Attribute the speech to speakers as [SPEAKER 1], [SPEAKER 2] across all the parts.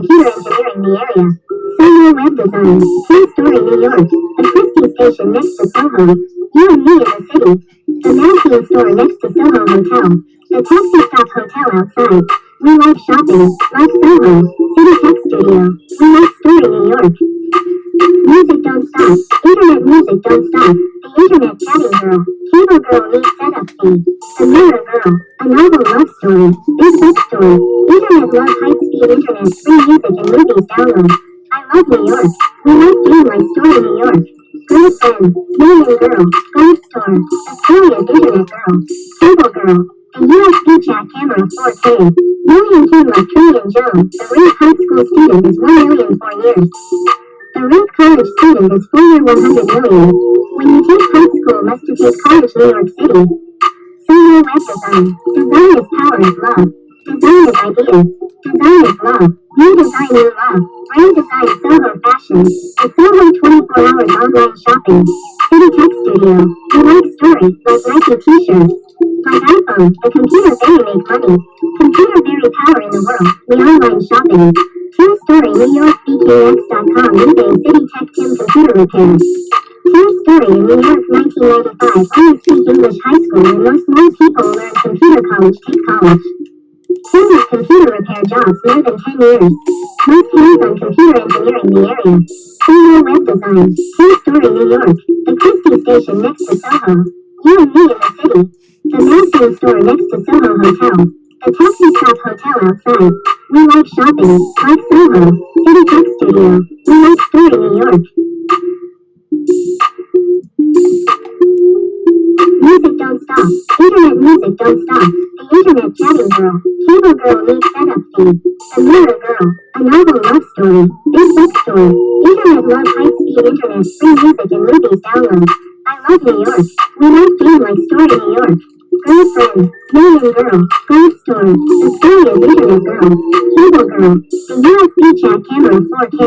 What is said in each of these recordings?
[SPEAKER 1] computer engineering the area. Solo web design. Two-story New York. The Chrystie station next to Soho. You and me in the city. The magazine store next to Soho Hotel. The taxi stop hotel outside. We like shopping. Like Soho. City Tech Studio. We like story New York. Music don't stop. Internet music don't stop. The internet chatting girl. Cable girl needs setup fee. The mirror girl. A novel love story. Big bookstore. Internet love high-speed internet. Free music and movies download. I love New York. We like game like story New York. Girlfriend. Million girl. Gold store. Astoria internet girl. Cable girl. A USB chat camera 4K. Million kid like Tree and Jone. The rate high school student is 1 million 4 years. The rate college student is 4 year 100 million. When you take high school must to take college New York City. Solo web design. Design is power is love. Design is ideas. Design is love. New design new love. Brand design Soho fashion. The Soho 24 hours online shopping. City Tech Studio. We like story, like Nike t-shirts. Like iPhone, the computer very make money. Computer very power in the world. We online shopping. True story New York BKX.com eBay City Tech Tim computer repair. True story in New York 1995 only speak English high school and most more people learn computer college take college. Tim has computer repair jobs more than 10 years. Most hands on computer engineering the area. Solo web design. True story New York. The Chrystie station next to Soho. You and me in the city. The magazine store next to Soho Hotel. The taxi stop hotel outside. We like shopping. Like Soho. City Tech Studio. We like story New York. Music don't stop. Internet music don't stop. The internet chatting girl. Cable girl needs setup fee. The mirror girl. A novel love story. Big bookstore. Internet love high-speed internet. Free music and movies download. I love New York. We like game like story New York. Girlfriend. Million girl. Gold store. Astoria internet girl. Cable girl. The USB chat camera 4K.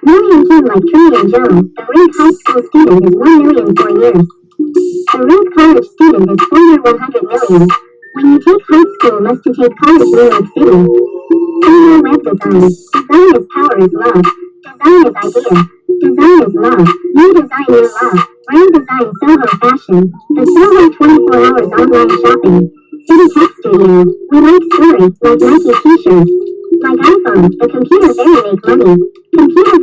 [SPEAKER 1] Million kid like Tree and Jone. The rate high school student is 1 million 4 years. The rate college student is 4 year 100 million. When you take high school must to take college New York City. Solo web design. Design is power is love. Design is idea. Design is love. New design new love. Brand design Soho fashion. The Soho 24 hours online shopping. City Tech Studio. We like story, like Nike t-shirts. Like iPhone, the computer very make money. Computer